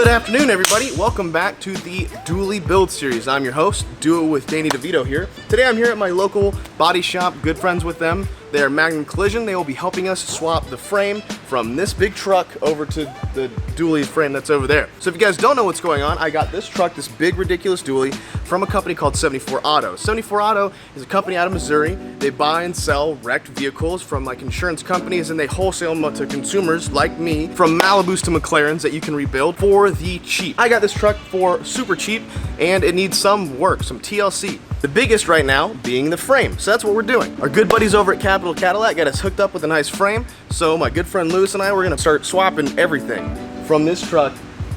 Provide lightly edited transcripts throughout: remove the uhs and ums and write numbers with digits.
Good afternoon, everybody. Welcome back to the Dually Build Series. I'm your host, Duo with Danny DeVito here. Today I'm here at my local body shop, good friends with them. They are Magnum Collision. They will be helping us swap the frame from this big truck over to the dually frame that's over there. So if you guys don't know what's going on, I got this truck, this big ridiculous dually, from a company called 74 Auto. 74 Auto is a company out of Missouri. They buy and sell wrecked vehicles from like insurance companies, and they wholesale them to consumers like me, from Malibus to McLarens that you can rebuild for the cheap. I got this truck for super cheap, and it needs some work, some TLC. The biggest right now being the frame. So that's what we're doing. Our good buddies over at Capital Cadillac got us hooked up with a nice frame. So my good friend Lewis and I, we're gonna start swapping everything from this truck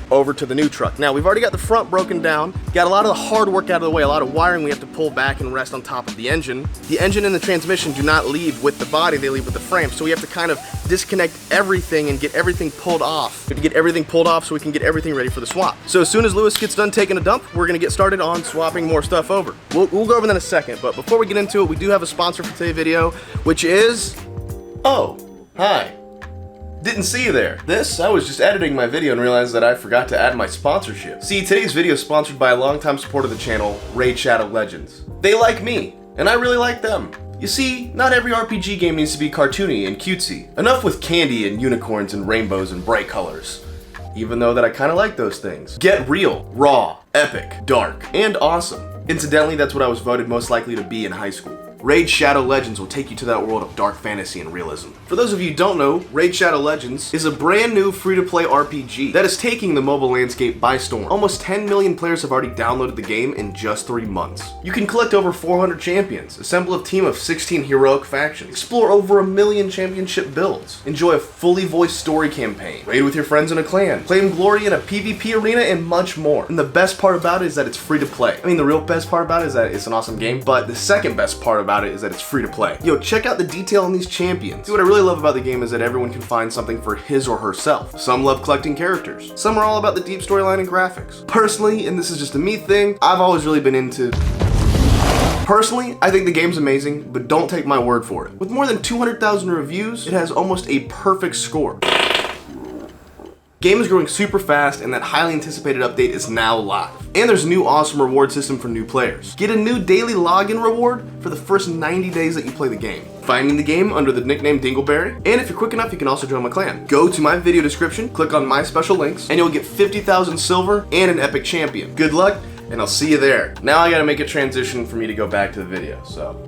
over to the new truck. Now, we've already got the front broken down, got a lot of the hard work out of the way, a lot of wiring we have to pull back and rest on top of the engine. The engine and the transmission do not leave with the body, they leave with the frame. So we have to kind of disconnect everything and get everything pulled off. We have to get everything pulled off so we can get everything ready for the swap. So as soon as Lewis gets done taking a dump, we're gonna get started on swapping more stuff over. We'll go over that in a second, but before we get into it, we do have a sponsor for today's video, which is, oh, hi. Didn't see you there. I was just editing my video and realized that I forgot to add my sponsorship. See, today's video is sponsored by a longtime supporter of the channel, Raid Shadow Legends. They like me, and I really like them. You see, not every RPG game needs to be cartoony and cutesy. Enough with candy and unicorns and rainbows and bright colors. Even though that I kinda like those things. Get real, raw, epic, dark, and awesome. Incidentally, that's what I was voted most likely to be in high school. Raid Shadow Legends will take you to that world of dark fantasy and realism. For those of you who don't know, Raid Shadow Legends is a brand new free-to-play RPG that is taking the mobile landscape by storm. Almost 10 million players have already downloaded the game in just 3 months. You can collect over 400 champions, assemble a team of 16 heroic factions, explore over 1 million championship builds, enjoy a fully voiced story campaign, raid with your friends in a clan, claim glory in a PvP arena, and much more. And the best part about it is that it's free to play. I mean, the real best part about it is that it's an awesome game, but the second best part about it is that it's free to play. Yo, check out the detail on these champions. See, what I really love about the game is that everyone can find something for his or herself. Some love collecting characters. Some are all about the deep storyline and graphics. Personally, and this is just a me thing, I've always really been into... Personally, I think the game's amazing, but don't take my word for it. With more than 200,000 reviews, it has almost a perfect score. Game is growing super fast, and that highly anticipated update is now live. And there's a new awesome reward system for new players. Get a new daily login reward for the first 90 days that you play the game. Finding the game under the nickname Dingleberry, and if you're quick enough, you can also join my clan. Go to my video description, click on my special links, and you'll get 50,000 silver and an epic champion. Good luck, and I'll see you there. Now I gotta make a transition for me to go back to the video, so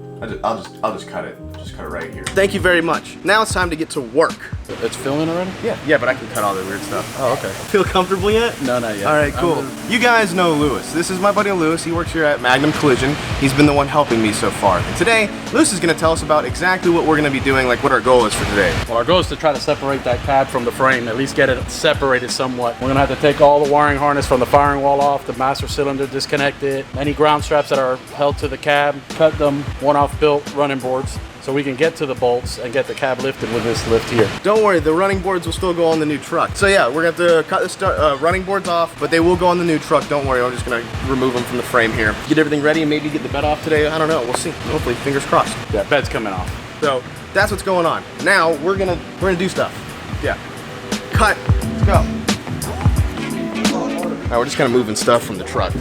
I'll just cut it. Just cut it right here. Thank you very much. Now it's time to get to work. It's filling already? Yeah, but I can cut all the weird stuff. Oh, okay. Feel comfortable yet? No, not yet. All right, cool. You guys know Lewis. This is my buddy Lewis. He works here at Magnum Collision. He's been the one helping me so far. And today, Lewis is gonna tell us about exactly what we're gonna be doing, like what our goal is for today. Well, our goal is to try to separate that cab from the frame, at least get it separated somewhat. We're gonna have to take all the wiring harness from the firing wall off, the master cylinder, disconnect it, any ground straps that are held to the cab, cut them, one-off built running boards, so we can get to the bolts and get the cab lifted with this lift here. Don't worry, the running boards will still go on the new truck. So yeah, we're gonna have to cut the running boards off, but they will go on the new truck. Don't worry, I'm just gonna remove them from the frame here. Get everything ready and maybe get the bed off today. I don't know, we'll see. Hopefully, fingers crossed. Yeah, bed's coming off. So that's what's going on. Now we're gonna do stuff. Yeah. Cut. Let's go. All right, we're just kind of moving stuff from the truck.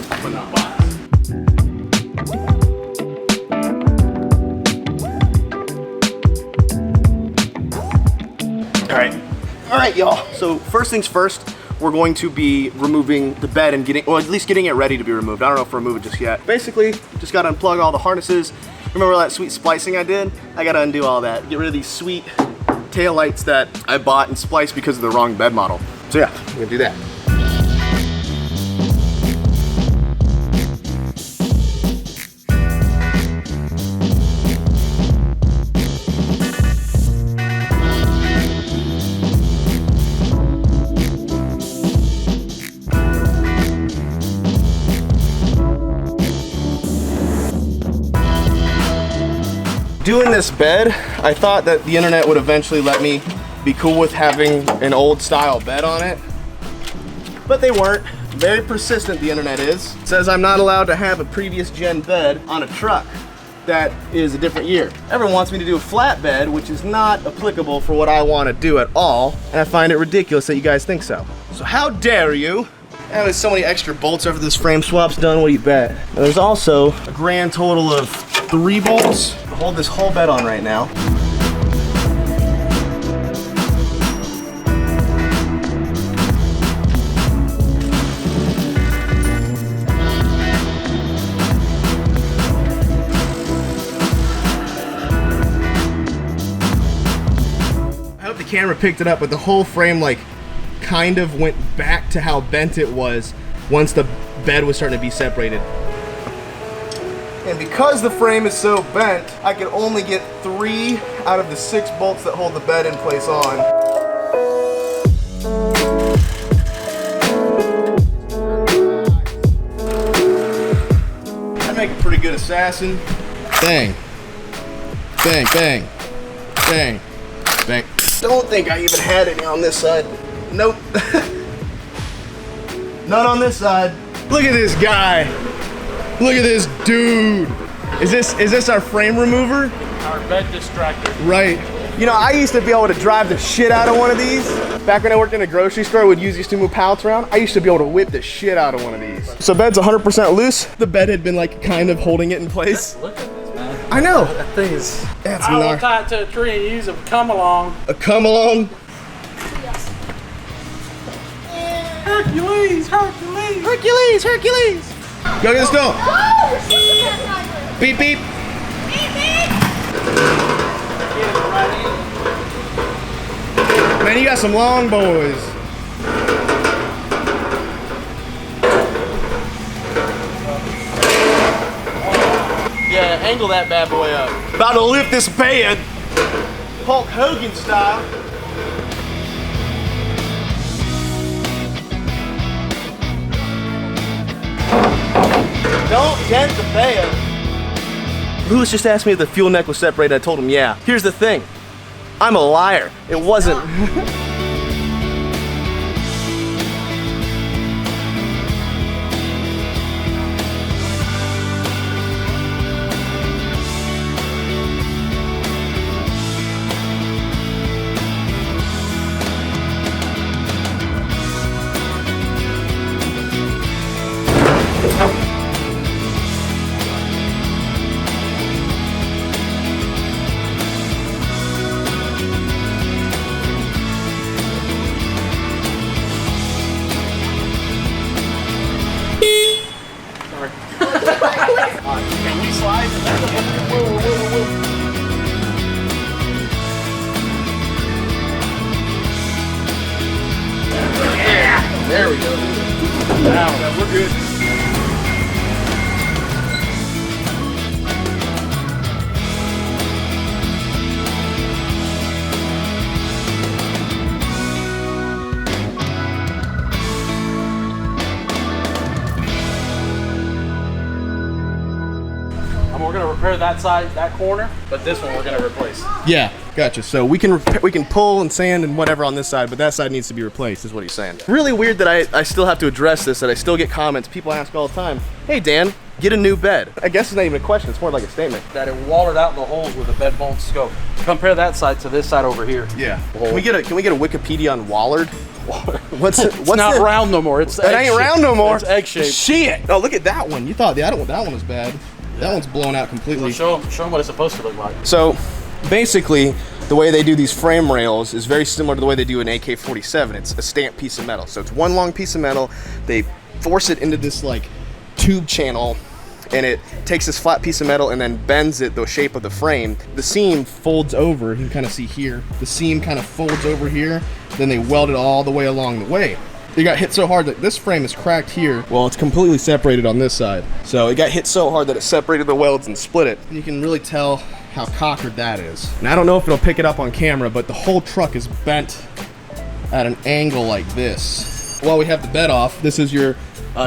All right, y'all. So first things first, we're going to be removing the bed and at least getting it ready to be removed. I don't know if we're removing it just yet. Basically, just gotta unplug all the harnesses. Remember that sweet splicing I did? I gotta undo all that. Get rid of these sweet tail lights that I bought and spliced because of the wrong bed model. So yeah, we're gonna do that. Doing this bed, I thought that the internet would eventually let me be cool with having an old style bed on it, but they weren't. Very persistent, the internet is. It says I'm not allowed to have a previous gen bed on a truck that is a different year. Everyone wants me to do a flat bed, which is not applicable for what I want to do at all, and I find it ridiculous that you guys think so. So how dare you And there's so many extra bolts after this frame swap's done, what do you bet? And there's also a grand total of 3 bolts to hold this whole bed on right now. I hope the camera picked it up, but the whole frame like kind of went back to how bent it was once the bed was starting to be separated. And because the frame is so bent, I can only get 3 out of the 6 bolts that hold the bed in place on. I make a pretty good assassin. Bang. Bang, bang, bang, bang. Don't think I even had any on this side. Nope. None on this side. Look at this guy. Look at this dude. Is this our frame remover? Our bed distractor. Right. You know, I used to be able to drive the shit out of one of these. Back when I worked in a grocery store, I would use these to move pallets around. I used to be able to whip the shit out of one of these. So bed's 100% loose. The bed had been like kind of holding it in place. Look at this, man. I know. That thing is. That's I will gnarly. tie it to a tree and use a come along. A come along. Hercules, Hercules. Hercules, Hercules. Go get the stone. Beep, beep. Man, you got some long boys. Yeah, angle that bad boy up. About to lift this bed, Hulk Hogan style. Don't dent the bed. Lewis just asked me if the fuel neck was separated. I told him, yeah. Here's the thing. I'm a liar. It wasn't. Can we slide? There we go. Now, We're good. We're gonna repair that side, that corner, but this one we're gonna replace. Yeah, gotcha. So we can pull and sand and whatever on this side, but that side needs to be replaced, is what he's saying. Really weird that I still have to address this, that I still get comments. People ask all the time, hey Dan, get a new bed. I guess it's not even a question, it's more like a statement. That it wallered out the holes with a bed bolt scope. Compare that side to this side over here. Yeah. Can we get a Wikipedia on Wallard? What's not it? round no more. It's It ain't round no more. It's egg shaped. Shit. Oh, look at that one. You thought that one was bad. That one's blown out completely. Show them what it's supposed to look like. So basically, the way they do these frame rails is very similar to the way they do an AK-47. It's a stamped piece of metal. So it's one long piece of metal. They force it into this like tube channel, and it takes this flat piece of metal and then bends it the shape of the frame. The seam folds over. You can kind of see here. The seam kind of folds over here. Then they weld it all the way along the way. It got hit so hard that this frame is cracked here. Well, it's completely separated on this side. So it got hit so hard that it separated the welds and split it. You can really tell how cockered that is. And I don't know if it'll pick it up on camera, but the whole truck is bent at an angle like this. While we have the bed off, this is your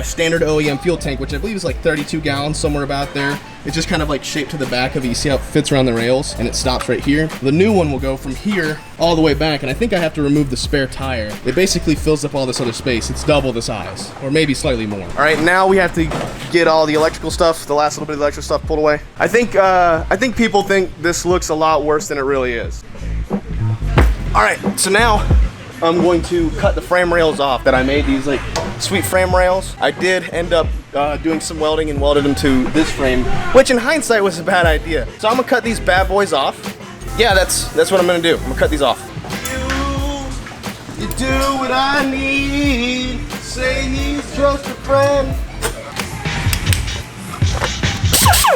standard OEM fuel tank, which I believe is like 32 gallons, somewhere about there. It's just kind of like shaped to the back of it. You see how it fits around the rails, and it stops right here. The new one will go from here all the way back, and I think I have to remove the spare tire. It basically fills up all this other space. It's double the size, or maybe slightly more. All right, now we have to get all the electrical stuff, the last little bit of electrical stuff pulled away. I think people think this looks a lot worse than it really is. All right, so now I'm going to cut the frame rails off that I made these like sweet frame rails. I did end up doing some welding and welded them to this frame, which in hindsight was a bad idea. So I'm gonna cut these bad boys off. Yeah, that's what I'm gonna do. I'm gonna cut these off. You do what I need. Say he's just a friend.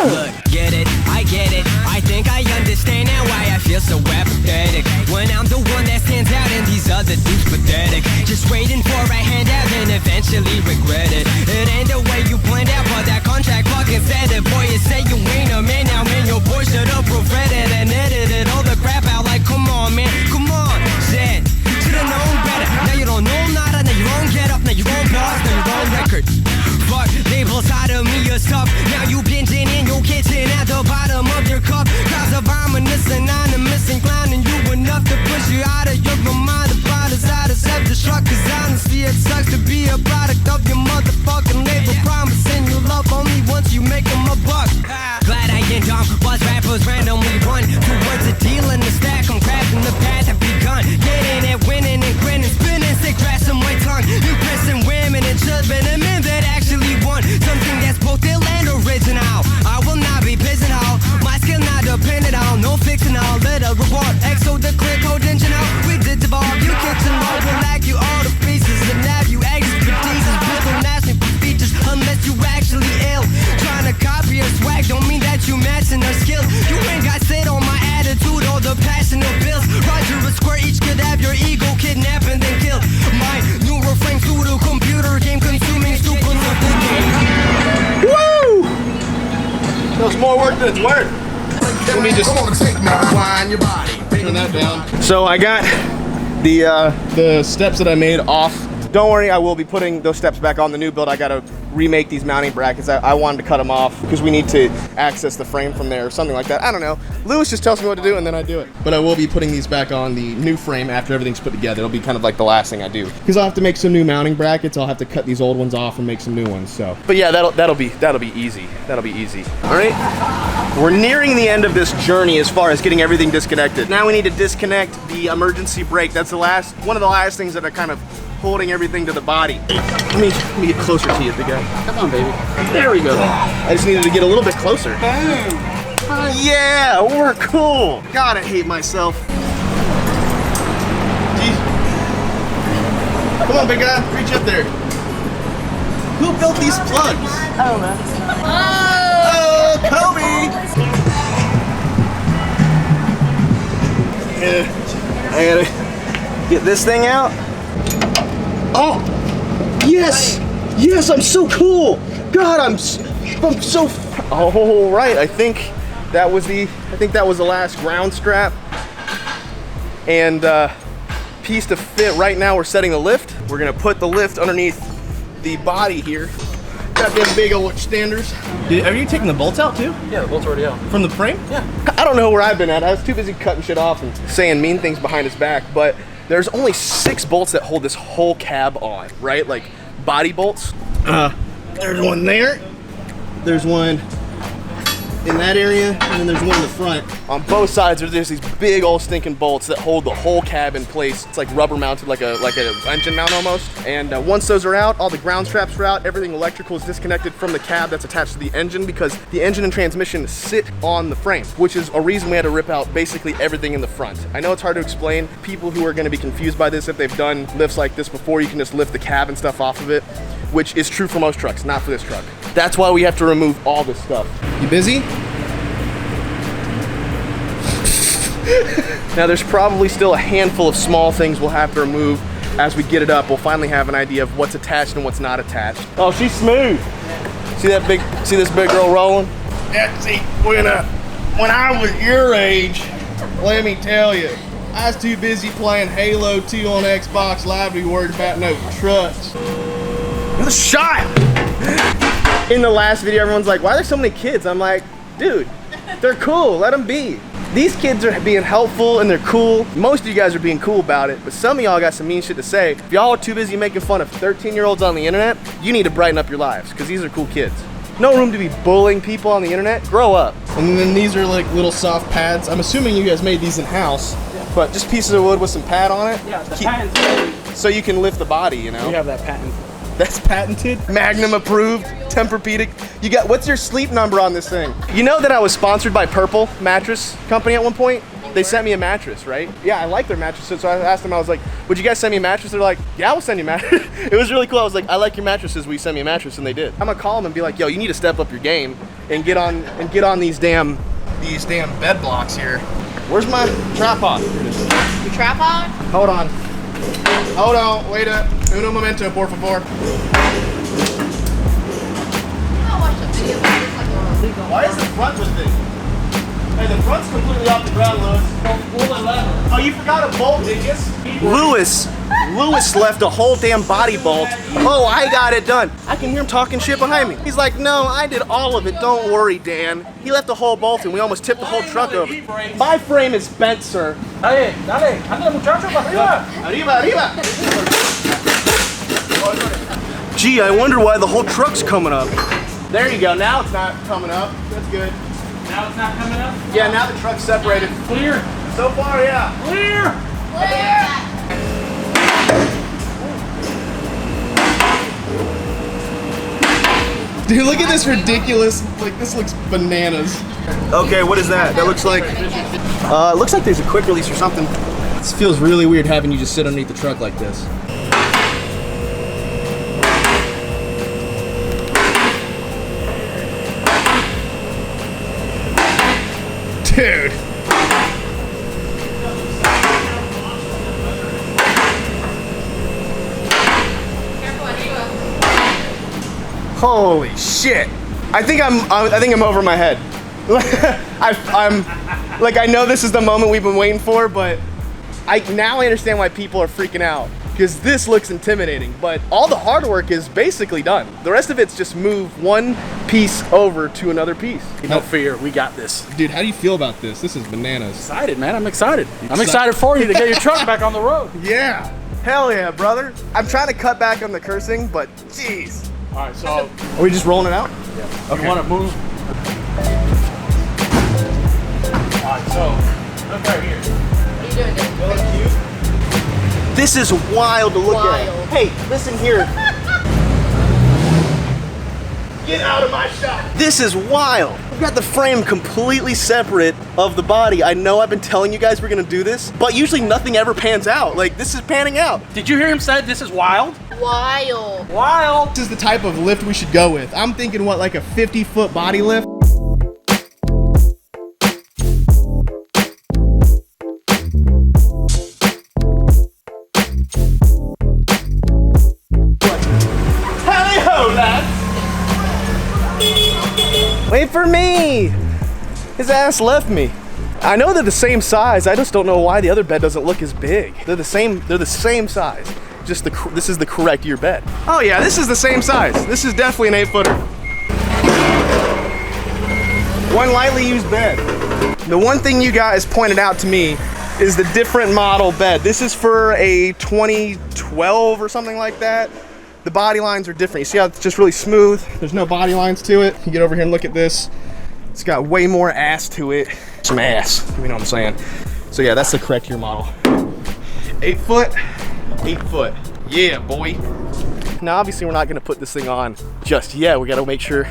Look, get it, I get it. I think I understand now why I feel so apathetic. When I'm the one that stands out and these other dudes pathetic. Just waiting for a handout and eventually regret it. It ain't the way you planned out, but that contract fucking said it. Boy, you say you ain't a man now, man. Your boy should have provided and edited all the crap out. Like, come on, man, come on, shit. Should've known better. Now you don't know nada. Now you don't get up. Now you don't boss. Now you don't record. Fuck labels out of me or stuff. Now you binging in your kitchen at the bottom of your cup. Cause of ominous, anonymous, and clowning you enough to push you out of your mind. The plot is out of self-destruct. Cause honestly, it sucks to be a product of your motherfucking label. Promising you love only once you make them a buck. Glad I ain't dumb. Watch rappers randomly run towards a deal in the stack. I'm crafting the path I've begun. Getting it, winning and grinning, spinning sick grass on my tongue. Impressing women and children and men that actually want something that's both ill and original. I will not be pigeonholed. My skill not dependent on no fixing all. Little reward. EXO the clear code engine out. We did evolve. You kitchen mode will lack you all the pieces and have you expertise. Build on asking for features unless you actually ill. Trying to copy or swag don't mean that you matching our skills. You ain't got sit on my attitude or the passion of bills. Roger a square each could have your ego kidnapped and then killed. My new refrain through the computer game consuming stupid game. Woo! That was more work than it's worth. Let me just turn that down. So I got the steps that I made off. Don't worry, I will be putting those steps back on the new build. I gotta remake these mounting brackets. I wanted to cut them off because we need to access the frame from there or something like that. I don't know. Lewis just tells me what to do and then I do it. But I will be putting these back on the new frame after everything's put together. It'll be kind of like the last thing I do. Because I'll have to make some new mounting brackets. I'll have to cut these old ones off and make some new ones. So, but yeah, that'll be easy. That'll be easy. All right. We're nearing the end of this journey as far as getting everything disconnected. Now we need to disconnect the emergency brake. That's one of the last things that are kind of holding everything to the body. Let me get closer to you, big guy. Come on, baby. There we go. I just needed to get a little bit closer. Yeah, we're cool. God, I hate myself. Jeez. Come on, big guy, reach up there. Who built these plugs? Oh, Oh, Kobe! I gotta get this thing out. Oh, yes, yes, I'm so cool. God, I'm so. Oh, right. I think that was the last ground strap and piece to fit. Right now, we're setting the lift. We're gonna put the lift underneath the body here. Got them big old extenders. Are you taking the bolts out too? Yeah, the bolt's already out. From the frame? Yeah. I don't know where I've been at. I was too busy cutting shit off and saying mean things behind his back, but there's only 6 bolts that hold this whole cab on, right? Like body bolts. There's one there. There's one in that area, and then there's one in the front. On both sides, there's these big old stinking bolts that hold the whole cab in place. It's like rubber mounted, like an engine mount almost. And once those are out, all the ground straps are out. Everything electrical is disconnected from the cab that's attached to the engine because the engine and transmission sit on the frame, which is a reason we had to rip out basically everything in the front. I know it's hard to explain. People who are going to be confused by this, if they've done lifts like this before, you can just lift the cab and stuff off of it, which is true for most trucks, not for this truck. That's why we have to remove all this stuff. You busy? Now there's probably still a handful of small things we'll have to remove. As we get it up, we'll finally have an idea of what's attached and what's not attached. Oh, she's smooth. See this big girl rolling? Yeah, see, when I was your age, let me tell you, I was too busy playing Halo 2 on Xbox Live to be worried about no trucks. You're the shot! In the last video, everyone's like, why are there so many kids? I'm like, dude, they're cool, let them be. These kids are being helpful and they're cool. Most of you guys are being cool about it, but some of y'all got some mean shit to say. If y'all are too busy making fun of 13-year-olds on the internet, you need to brighten up your lives, because these are cool kids. No room to be bullying people on the internet. Grow up. And then these are like little soft pads. I'm assuming you guys made these in-house, but just pieces of wood with some pad on it. Yeah, the patent's so you can lift the body, you know? We have that patent. That's patented, Magnum approved, Tempur-Pedic. You got, what's your sleep number on this thing? You know that I was sponsored by Purple Mattress Company at one point? They sent me a mattress, right? Yeah, I like their mattresses, so I asked them, I was like, would you guys send me a mattress? They're like, yeah, we'll send you a mattress. It was really cool. I was like, I like your mattresses, will you send me a mattress? And they did. I'm gonna call them and be like, yo, you need to step up your game and get on these damn bed blocks here. Where's my tripod? Your tripod? Hold on. Hold on, wait up. Uno momento, por favor. I watched a video of this like a week ago. Why is the front with it? Hey, the front's completely off the ground, Lewis. Oh, you forgot a bolt, did you? Lewis left a whole damn body bolt. Oh, I got it done. I can hear him talking shit behind me. He's like, no, I did all of it. Don't worry, Dan. He left a whole bolt and we almost tipped the whole truck over. My frame is bent, sir. Dale, ándale muchacho, para arriba. Arriba. Gee, I wonder why the whole truck's coming up. There you go. Now it's not coming up. That's good. Now it's not coming up? Yeah, now the truck's separated. Clear. So far, yeah. Clear. Dude, look at this ridiculous, like this looks bananas. Okay, what is that? That looks like, it looks like there's a quick release or something. This feels really weird having you just sit underneath the truck like this. Dude. Holy shit! I think I'm over my head. I'm like, I know this is the moment we've been waiting for, but now I understand why people are freaking out, because this looks intimidating. But all the hard work is basically done. The rest of it's just move one piece over to another piece. No fear, we got this. Dude, how do you feel about this? This is bananas. Excited, man. I'm excited. I'm excited for you to get your truck back on the road. Yeah. Hell yeah, brother. I'm trying to cut back on the cursing, but jeez. All right, so Are we just rolling it out? yeah. Okay. You want to move? All right, so look right here. What are you doing, Dave? This is wild to look Wild. at. Hey, listen here. Get out of my shop. This is wild. We've got the frame completely separate of the body. I know I've been telling you guys we're gonna do this, but usually nothing ever pans out. Like, this is panning out. Did you hear him say this is wild? Wild. Wild. This is the type of lift we should go with. I'm thinking, what, like a 50-foot body lift? Hally-ho, lads! Wait for me! His ass left me. I know they're the same size, I just don't know why the other bed doesn't look as big. They're the same size. Just this is the correct year bed. Oh yeah, this is the same size. This is definitely an 8-footer. One lightly used bed. The one thing you guys pointed out to me is the different model bed. This is for a 2012 or something like that. The body lines are different. You see how it's just really smooth? There's no body lines to it. You get over here and look at this. It's got way more ass to it. Some ass, you know what I'm saying? So yeah, that's the correct year model. 8 foot. 8 foot. Yeah, boy. Now, obviously, we're not gonna put this thing on just yet. We gotta make sure.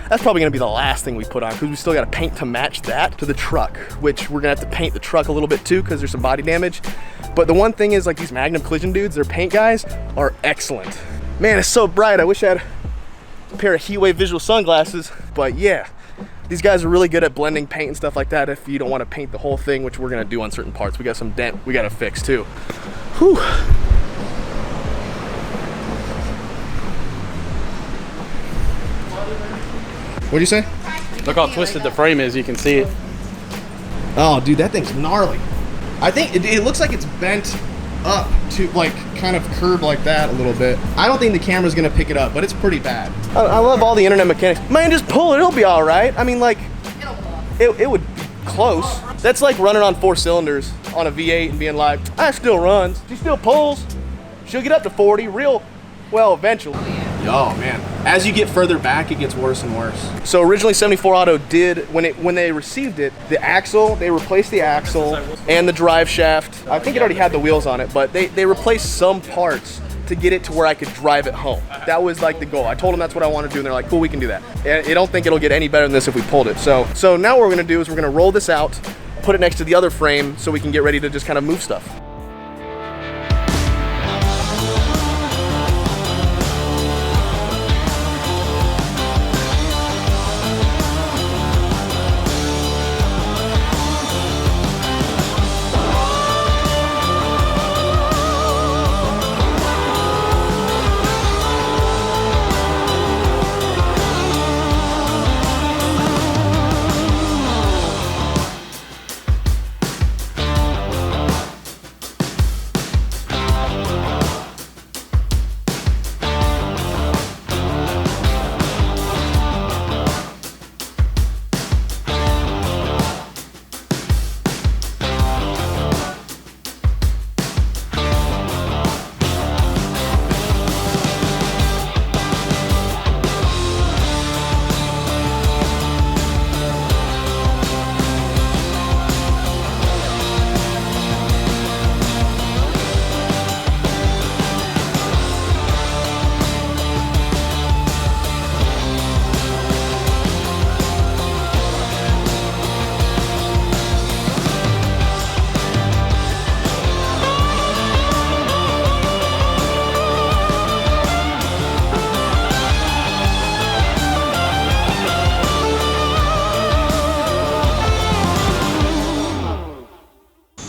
That's probably gonna be the last thing we put on, because we still gotta paint to match that to the truck, which we're gonna have to paint the truck a little bit too, because there's some body damage. But the one thing is, like, these Magnum Collision dudes, their paint guys are excellent. Man, it's so bright. I wish I had a pair of heat wave visual sunglasses, but yeah. These guys are really good at blending paint and stuff like that if you don't want to paint the whole thing, which we're gonna do on certain parts. We got some dent we gotta fix too. Whew. What'd you say? Look how twisted the frame is. You can see it. Oh, dude, that thing's gnarly. I think it looks like it's bent up to, like, kind of curved like that a little bit. I don't think the camera's gonna pick it up, but it's pretty bad. I love all the internet mechanics. Man, just pull it, it'll be all right. I mean, like, it would be close. That's like running on 4 cylinders on a V8 and being like, ah, it still runs. She still pulls. She'll get up to 40 real well eventually. Oh man, as you get further back, it gets worse and worse. So originally 74 Auto did, when they received it, the axle, they replaced the axle and the drive shaft. I think it already had the wheels on it, but they replaced some parts to get it to where I could drive it home. That was like the goal. I told them that's what I want to do, and they're like, cool, we can do that. And I don't think it'll get any better than this if we pulled it. So now what we're gonna do is we're gonna roll this out, put it next to the other frame so we can get ready to just kind of move stuff.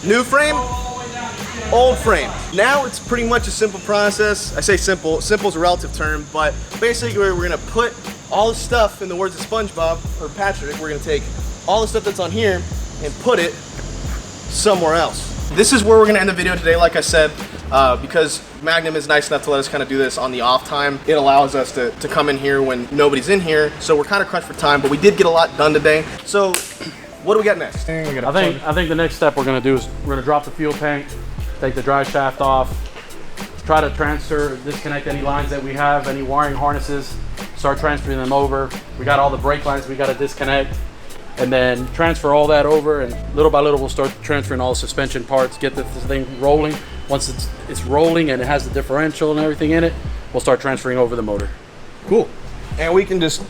New frame, old frame. Now it's pretty much a simple process. I say simple, simple's a relative term, but basically we're gonna put all the stuff, in the words of SpongeBob, or Patrick, we're gonna take all the stuff that's on here and put it somewhere else. This is where we're gonna end the video today, like I said, because Magnum is nice enough to let us kind of do this on the off time. It allows us to come in here when nobody's in here, so we're kind of crunched for time, but we did get a lot done today. So, what do we got next? I think the next step we're gonna do is we're gonna drop the fuel tank, take the dry shaft off, try to transfer, disconnect any lines that we have, any wiring harnesses, start transferring them over. We got all the brake lines we gotta disconnect, and then transfer all that over, and little by little we'll start transferring all the suspension parts, get this thing rolling. Once it's rolling and it has the differential and everything in it, we'll start transferring over the motor. Cool. And we can just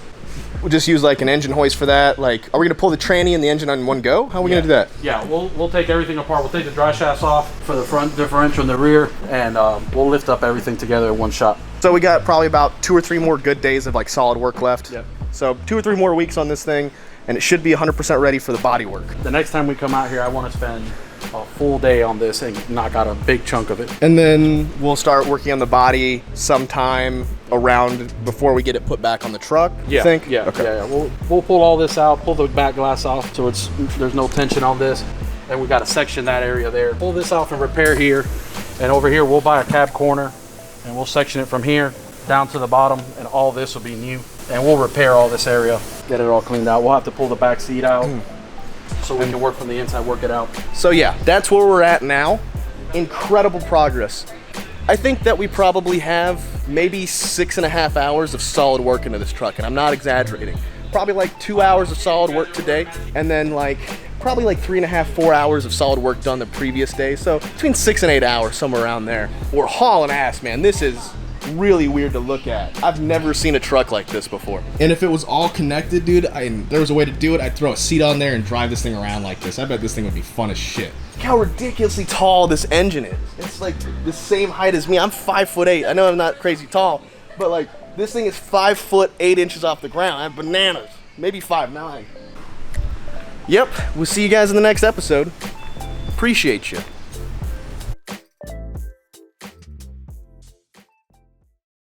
use like an engine hoist for that. Like, are we gonna pull the tranny and the engine on one go? How are we gonna do that? Yeah, we'll take everything apart. We'll take the dry shafts off for the front differential and the rear, and we'll lift up everything together in one shot. So we got probably about 2 or 3 more good days of like solid work left. Yep. So 2 or 3 more weeks on this thing, and it should be 100% ready for the body work. The next time we come out here, I want to spend a full day on this and knock out a big chunk of it. And then we'll start working on the body sometime around before we get it put back on the truck. Yeah, you think? yeah, Okay. yeah. We'll pull all this out, pull the back glass off so there's no tension on this, and we got to section that area there. Pull this off and repair here, and over here we'll buy a cab corner, and we'll section it from here down to the bottom, and all this will be new. And we'll repair all this area, get it all cleaned out. We'll have to pull the back seat out so we can work from the inside, work it out. So yeah, that's where we're at now. Incredible progress. I think that we probably have maybe 6.5 hours of solid work into this truck, and I'm not exaggerating. Probably like 2 hours of solid work today, and then like probably like 3.5, 4 hours of solid work done the previous day. So between 6 and 8 hours, somewhere around there. We're hauling ass, man. This is really weird to look at. I've never seen a truck like this before. And if it was all connected, dude, there was a way to do it, I'd throw a seat on there and drive this thing around like this. I bet this thing would be fun as shit. Look how ridiculously tall this engine is. It's like the same height as me. I'm 5'8". I know I'm not crazy tall, but like this thing is 5 foot 8 inches off the ground. I have bananas. Maybe 5'9". Yep, we'll see you guys in the next episode. Appreciate you.